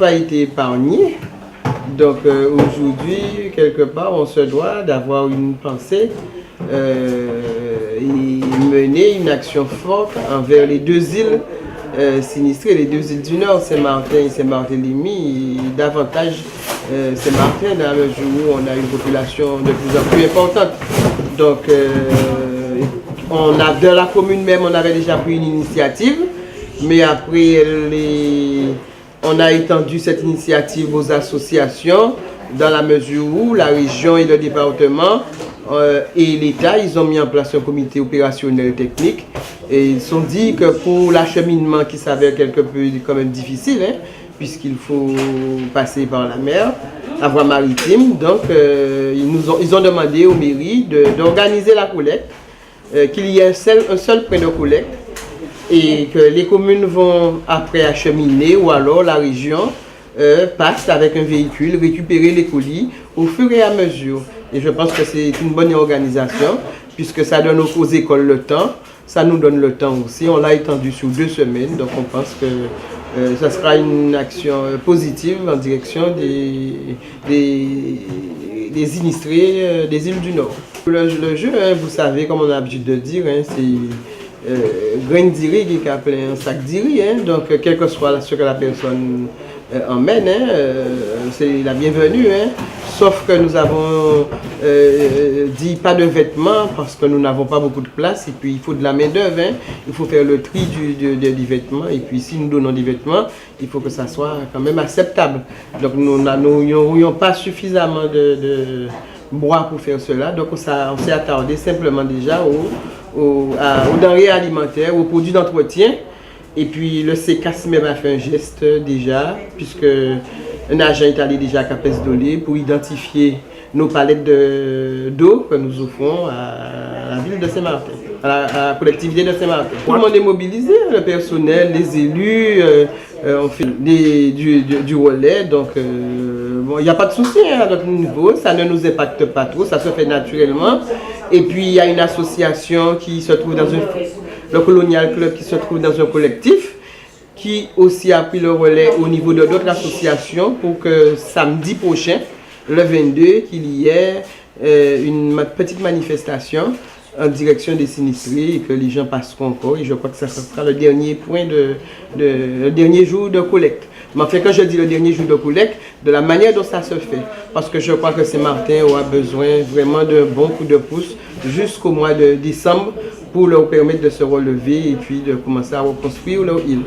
pas été épargné. Donc aujourd'hui, quelque part, on se doit d'avoir une pensée et mener une action forte envers les deux îles sinistrées, les deux îles du Nord, Saint-Martin et Saint-Barthélemy, et davantage Saint-Martin dans la mesure où on a une population de plus en plus importante. Donc dans la commune même, on avait déjà pris une initiative, mais après on a étendu cette initiative aux associations dans la mesure où la région et le département et l'État, ils ont mis en place un comité opérationnel technique et ils se sont dit que pour l'acheminement qui s'avère quelque peu quand même difficile, hein, puisqu'il faut passer par la mer, la voie maritime, donc ils ont demandé aux mairies d'organiser la collecte, qu'il y ait un seul point de collecte et que les communes vont après acheminer ou alors la région passe avec un véhicule récupérer les colis au fur et à mesure. Et je pense que c'est une bonne organisation puisque ça donne aux écoles le temps, ça nous donne le temps aussi. On l'a étendu sur 2 semaines, donc on pense que ça sera une action positive en direction des sinistrés des îles du Nord. Le jeu, hein, vous savez, comme on a l'habitude de dire, hein, c'est grain d'iri qui est appelé un sac d'iri, hein, donc quel que soit ce que la personne emmène, hein, c'est la bienvenue, hein, sauf que nous avons dit pas de vêtements parce que nous n'avons pas beaucoup de place et puis il faut de la main d'œuvre, hein, il faut faire le tri des vêtements et puis si nous donnons des vêtements, il faut que ça soit quand même acceptable. Donc nous n'aurions pas suffisamment de bois pour faire cela, donc on s'est attardé simplement déjà aux denrées alimentaires, aux produits d'entretien. Et puis le CECAS même a fait un geste déjà, puisque un agent est allé déjà à Capes-Dolé pour identifier nos palettes d'eau que nous offrons à la ville de Saint-Martin, à la collectivité de Saint-Martin. Tout le monde est mobilisé, le personnel, les élus, on fait du relais, donc bon, il n'y a pas de souci hein, à notre niveau, ça ne nous impacte pas trop, ça se fait naturellement. Et puis il y a une association qui se trouve dans le Colonial Club qui se trouve dans un collectif, qui aussi a pris le relais au niveau de d'autres associations pour que samedi prochain, le 22, qu'il y ait une petite manifestation en direction des sinistrés et que les gens passeront encore. Et je crois que ça sera le dernier point le dernier jour de collecte. Mais enfin, quand je dis le dernier jour de collecte, de la manière dont ça se fait, parce que je crois que Saint-Martin aura besoin vraiment d'un bon coup de pouce jusqu'au mois de décembre pour leur permettre de se relever et puis de commencer à reconstruire leur île.